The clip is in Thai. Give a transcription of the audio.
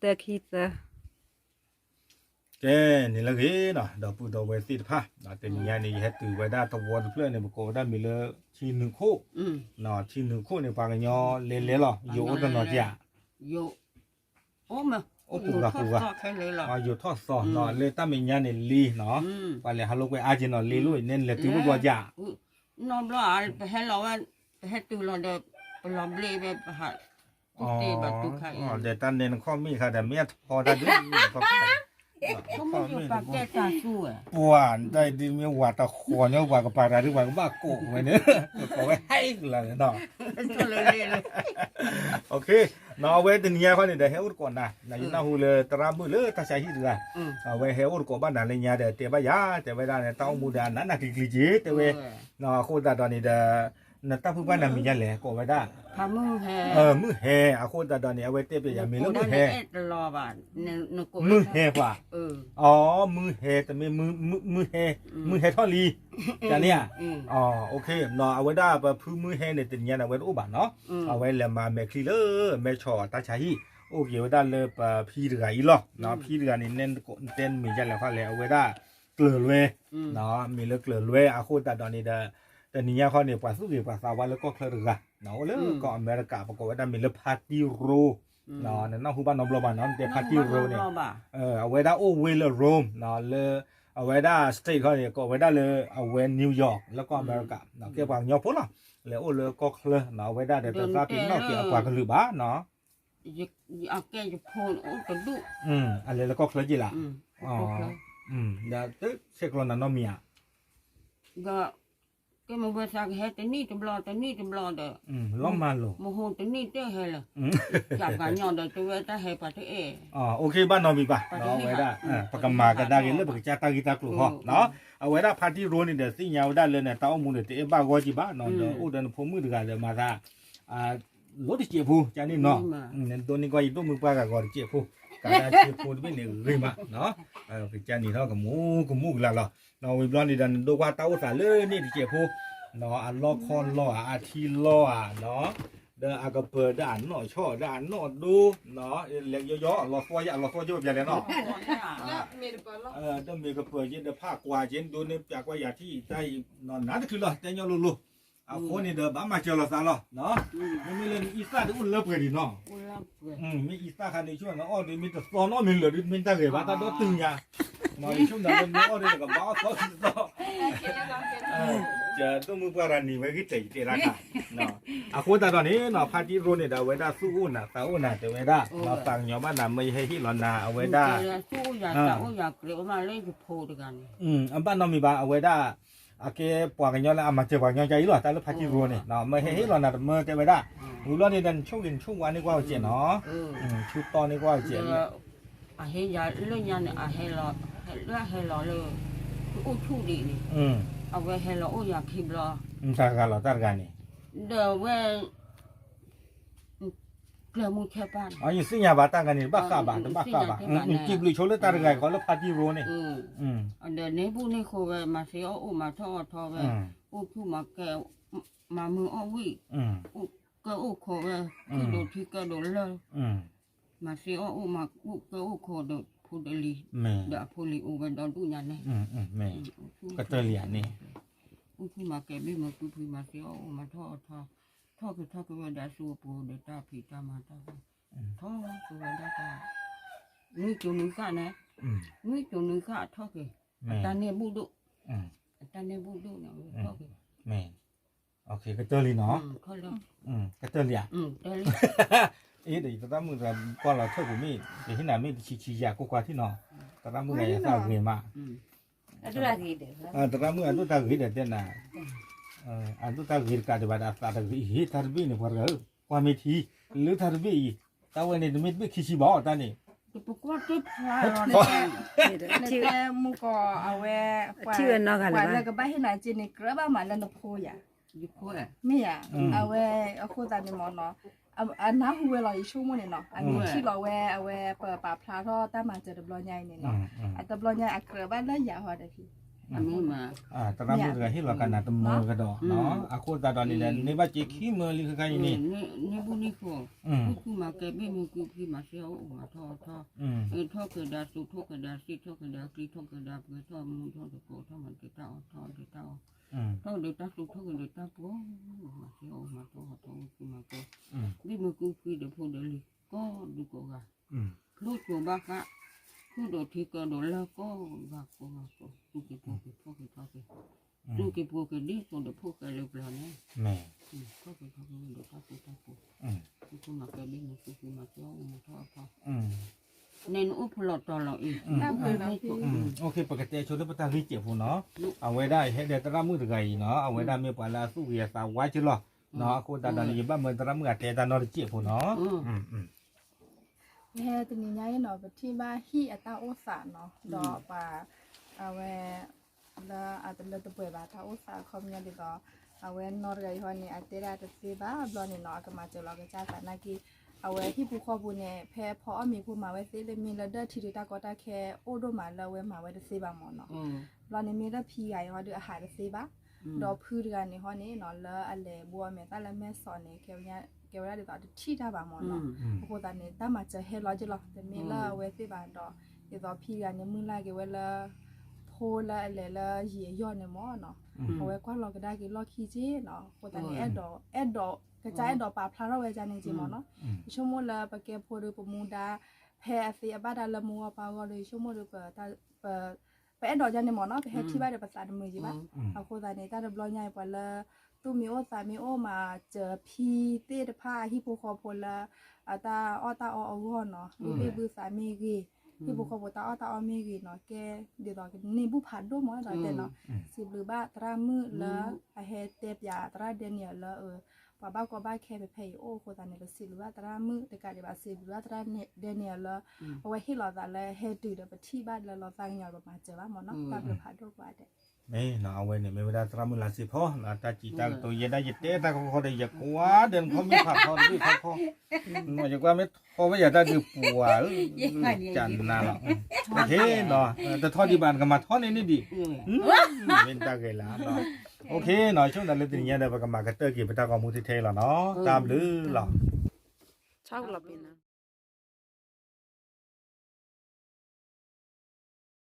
ตอคีเตอแกนี่ละเกเนาะดอกปูดอกเวสิพะเนาะแต่มีอย่างนี้เฮ็ดตือไว้ได้ตะวันเพื่อนเนี่ยบ่ก็ได้มีเลยชีหนึ่งคู่เนาะชีหนึ่งคู่เนี่ยปากกันยอเล่ๆหรออยู่ตะเนาะจ้ะอยู่โอ้มาโอ้ปูกะแค่เลยหรออยู่ทอดซอเนาะเลยตามีอย่างนี่ลีเนาะปาเลยฮัลโหลไปอาจิเนาะลีลุยเน้นเลยติบ่จ้ะน้องบ่ไปให้เราว่าไปให้ตูเราเด้ไปลอมเลไปหาตีบัดตุไข่อ๋อเดี๋ยวตันเน้นข้อมีค่ะแต่เมียพอได้ด้วยก็ เขาไม่อยู่ปากแก้ตาสู้อ่ะปวนได้ดิมีว่าตะขอเนาะว่าก็ปาราหรือว่าก็บ้าโกไว้เนอะก็ไว้ให้ล่ะเนาะโอเคเนาะเว้ตัวนี้เขาเนี่ยเดี๋ยวเฮอุดก่อนนะนายน่าหูเลยตรามือเลยตาใช้ที่เรือเอาไว้เฮอุดก่อนบ้านนั่นเลยเนี่ยเดี๋ยวเตะบ้ายาแต่ไว้ได้เนี่ยต้องมูดานั่นน่ะกิกลิจิแต่เว้เนาะโคตรตอนนี้เดี๋ยวนั่นตั้งผู้บ้านนั่นมีอย่างไรก็ไว้ได้พามือแห่มือแห่โคตรตอนนี้เอาไว้เตะไปอย่างมีแล้วมือแห่รอบ้านมือแห่กว่าอ๋อมือแห่แต่ไม่มือแห่ท่อลีแต่เนี่ยอ๋อโอเคเนาะเอาไว้ได้แบบพื้นมือแห่เนี่ยตัวนี้นะไว้อุบัติเนาะเอาไว้แล้วมาแม่คลีเลอร์แม่ชอตาชาฮีโอเคไว้ได้เลยพี่เรืออีหรอเนาะพี่เรือนี่เน้นเต้นมีอย่างไรเขาแล้วเอาไว้ได้เกลือเลยเนาะมีเลยเกลือเลยโคตรตอนนี้เด้อแต่นี่เขาเนี่ยปัสสุกิปัสสาวะแล้วก็เคลือเนาะเลยก็อเมริกาปรากฏว่าได้มีเลยพาร์ตี้โรเนาะนั่นน้องฮูบ้านน้องบลบ้านน้องเดี๋ยวพาร์ตี้โรเนี่ยเอาไว้ได้โอเวลโรมเนาะเลยเอาไว้ได้สเตทเขาเนี่ยก็เอาไว้ได้เลยเอาไว้นิวยอร์กแล้วก็อเมริกาเนาะเกี่ยวกับยอร์กพอละแล้วโอ้เลยก็เคลือเนาะเอาไว้ได้เดี๋ยวจะเป็นนอกเกี่ยวกับเคลือบ้าเนาะเอาแกจะพูดโอ้กระดูอะไรแล้วก็เคลือจีละอ๋อเดี๋ยวเช็ครถนั่นน้องเมียก็ก็มันภาษาแค่แต่นี่ตำรอแต่นี่ตำรอเด้อล้อมมาโลโมโหแต่นี่เต้าให้ละจับกันย้อนเด้อตัวแต่ให้ปะเตอ๋อโอเคบ้านน้องมีป่ะเนาะไว้ได้ปากกมากันได้เลยปากจ้าตากีตากลุ่มเนาะเอาไว้ได้พาร์ตี้โรนี่เดี๋ยวสิ่งยาวได้เลยเนี่ยตาอมูเนี่ยเตะบ้ากอจีบ้านเนาะเดี๋ยวอุดรพมือดึกเลยมาได้รถที่เจ็บผู้จานี่เนาะเนี่ยตัวนี้ก็ยิ่งต้องมือปากก่อนเจ็บผู้การเจ็บผู้เป็นเนี่ยริมาเนาะเป็นจานี่เนาะกับมูกละเนาะเนาะวิบลอนนี่ดันดูว่าเต้าสาเลยนี่ที่เจ็บผู้เนาะอันล้อคอนล้ออาทีล้อเนาะเดินอากาเปิดด่านหน่อยช่อด่านหน่อยดูเนาะเล็กย่อๆล้อฟอยล้อฟอยแบบนี้เนาะต้องมีกระเปิดเย็นเดือผ้ากว่าเย็นดูเนี่ยจากว่าอย่าที่ได้นอนนั้นคือหรอแต่ยอลุเอาคนนี่เดินบ้ามาเจอเราซะหรอเนาะไม่มีเลยอีซ่าที่อุ่นเลิฟเลยดิเนาะไม่อีซ่าคันในช่วงนั้นอ๋อเดี๋ยวมีแต่ซอนอ๋อมีเหลือดิมีแต่เกว่าตาโดตึงยาเนาะช่วงนั้นมันอ๋อเดี๋ยวกับบ้าเขาจะต้องมือปารานีไว้ที่ใจรักเนาะอาคนตอนนี้เนาะพาร์ตี้โรเนี่ยเอาไว้ได้สู้น่ะตาอุ่นน่ะแต่ไว้ได้เราต่างยอมบ้านน่ะไม่ให้ที่ร้อนน่ะเอาไว้ได้สู้อยากตาอุ่นอยากเลี้ยวมาเล่นกับโพดกันอันบ้านน้องมีบ้าเอาไว้ได้อาเกปวกันย้อนแล้วอามาเจอปวกันย้อนใจหรอแต่ลูกพาร์ตี้โรเนี่ยเนาะไม่ให้ที่ร้อนน่ะเมื่อแต่ไว้ได้รู้แล้วนี่ดันช่วงเย็นช่วงวันนี่กว่าเจี๋ยเนาะชุดตอนนี่กว่าเจี๋ยอาเฮียเรื่องยันอาเฮลเลยอู้ชูดีนี่เอาไว้ให้เราโอ้อยากคิดรอตากาลตากานี่เดี๋ยวเว้เกลือมุงแค่บ้านอ๋อยิ่งสิ่งยาบาตากานี่บ้าข้าบ้าจิบลุยชนเลยตากาเขาแล้วพาร์ตี้โรนี่เดี๋ยวนี้ผู้นี่เขาเว้มาเสียอู้มาทอเว้อู้ชูมาแกมามืออ้อวิ่อู้ก็อู้เขาเว้ที่โดนที่ก็โดนเลยมาเสียอู้มาอู้ก็อู้เขาโดนพูดลีเดี๋ยวพูดลีอู้ไปโดนตู้ยันนี่แม่ก็เตลียนี่อู้ที่มาแกไม่มาพูดมาเสียอู้มาทอคือว่าได้สู้ปูได้ตาผีตามาตาทอคือว่าได้ตานี่จุนึกกันนะนี่จุนึกกันทอคือตาเนี่ยบูดุเนี่ยทอคือแม่โอเคก็เตลีเนาะเขาเลยก็เตลียเตลีเดี๋ยวตามือเราก่อนเราเท่ากับมีเดี๋ยวที่ไหนมีชี้ยากว่าที่นอตามือไงสาวเรียมาตุลากีเด้อตามืออันตุตากีเด็ดน่ะอันตุตากีการจะบาดตากีเฮทาร์บีเนี่ยพอแล้วความมีทีหรือทาร์บีตาวันนี้จะไม่ขี้บ่อตานี่ปกติพลาชื่อมุกเอาไว้ชื่อเนาะกันแล้วก็บ้านให้นายจีนี่กระบ้ามาแล้วนกโพยยุคอ่ะไม่อ่ะเอาไว้เอาโคตรนี่มอนเนาะอันน้าหัวเราอีชั่วโมงเนี่ยเนาะอันนี้ที่เราแวเอาไว้เปิดปากพลาทอตั้งมาเจอดับลอยใหญ่เนี่ยเนาะอันดับลอยใหญ่อักเกลือบ้านแล้วอย่าหัวเด็กพี่ อันนี้มา ตรามือกับที่เรากันนะตมือกันดอกเนาะอาคูตาตอนนี้เนี่ยในบ้านจีขี้มือลิขกันนี่ นี่บุนี่ก็คือมาแกไม่มือคือพี่มาเสียวมาท่อท่อเกิดดาสุท่อเกิดดาซีท่อเกิดดาซีท่อเกิดดาเกิดท่อมือท่อตะโกท่อมันเกิดเต้าท่อเกิดเต้าท่อเกิดตาสุท่อเกิดตาปูมาเสียวมาท่อคือมาแกนี่มือคือเดี๋ยวพูดเดี๋ยวลิก็ดูก็ว่าลูกตัวบ้าก็คือโดดที่ก็โดดแล้วก็บ้าก็มาก็ดูกี่ปูกี่พ่อกี่พ่อกี่ดูกี่ปูกี่ดิก็เดี๋ยวพูดกันเร็วๆเนี่ย แม่ ก็เป็นเขาเดี๋ยวตาปูตาปูคือมาแกไม่มือคือมาเสียวมาท่อท่อเน้นอุปหลอดตลอดอีก โอเคปกติชนปตาลิเจ็บหัวเนาะเอาไว้ได้ให้เดี๋ยวตรามือถึงไงเนาะเอาไว้ได้มีปลาสู้เกียร์สาวไว้ชิลล์เนาะคูตาตอนนี้บ้านเมืองตรามือแต่ตานอร์เจ็บหัวเนาะเฮ้ตัวนี้ย้ายเนาะไปที่บ้านฮีอัตราโอสาเนาะดอกปลาเอาไว้แล้วอาจจะเลือกตัวเปิดบ้านตาโอสาคอมยันดีก็เอาไว้นอร์ไกฮอนนี่อาจจะได้จะซื้อบ้าบลอนี่เนาะก็มาเจอเราก็จ้าแต่นากีเอาไว้ที่ผู้ข้อบุญเนี่ยแพ้พอมีผู้มาไว้ซื้อเลยมีแล้วเด้อที่ดูตาก็ตาแค่โอ้ดูมาแล้วไว้มาไว้จะซื้อบางหมอนเนาะเราเนี่ยมีแล้วพี่ใหญ่เขาดูอาหารจะซื้อบ้าดอกพืชกันในห้องนี้เนาะแล้วอะไรบัวแม่ตาและแม่สอนเนี่ยเกี่ยวเนี่ยเกี่ยวอะไรต่อที่ตาบางหมอนเนาะพวกตาเนี่ยตามาเจอเฮลอจิลอแต่มีแล้วไว้ซื้อบางดอกเดี๋ยวพี่กันเนี่ยมือไล่เกี่ยวไว้แล้วโพละอะไรละเหยียย้อนในหม้อเนาะเอาไว้กว่าเราก็ได้กินลอขี้เจ๊เนาะพวกตาเนี่ยแอดดอกกระจายดอกปลาพลาเราไว้จานจริงๆเนาะชั่วโมงละปะเก็บพอดูประมูดาแพรเสียบ้าดาละมัวปลาก็เลยชั่วโมงดูเปิดตาไปแอดดอกจานในหม้อเนาะไปแฮที่บ้านเดี๋ยวภาษามือจีบ้าเอาโคตาเนี่ยตาดับลอยใหญ่ปละตู้มีโอสามีโอมาเจอพีเต้ตผ้าฮิปโปคอพละตาอ้อตาอ้อหัวเนาะดูเบื้อสามีกีฮิปโปคอพตาอ้อตาอ้อมีกีเนาะแกเดี๋ยวต่อกันนี่บุผัดด้วยมั้งต่อแต่เนาะสิบหรือบ้าตรามือแล้วเฮเต็บยาตราเดนเนี่ยแล้วป้าบ้าก็บ้าแค่ไปเพย์โอ้โคตาเนี่ยก็สิหรือว่าตรามือแต่การเดี๋ยวสิหรือว่าตราเดนเนี่ยแล้วเอาไว้ให้เราแต่ละเฮตื่นเดี๋ยวไปที่บ้านแล้วเราตั้งยาแบบมาเจอว่าหมอเนาะตาเป็นผัดด้วยกว่าเด็กไม่เนาะเอาไว้เนี่ยไม่ได้ตรามือละสิพ่อนะตาจีตาตัวเย็นได้เย็นเต้ตาเขาได้อยากกว่าเดินเขาไม่ผักเขาไม่ผักเขาหน่อยจากว่าไม่พอไม่อยากได้คือปัวจันน่ะหรอกโอเคเนาะแต่ทอดที่บ้านก็มาทอดในนี่ดิเป็นตาเกล้าเนาะโอเคเนาะช่วงนั้นเลยทีนี้เดี๋ยวก็มากระเตอร์กี่ไปตากองมูทิเทแล้วเนาะตามหรือหรอชอบเราเป็นนะ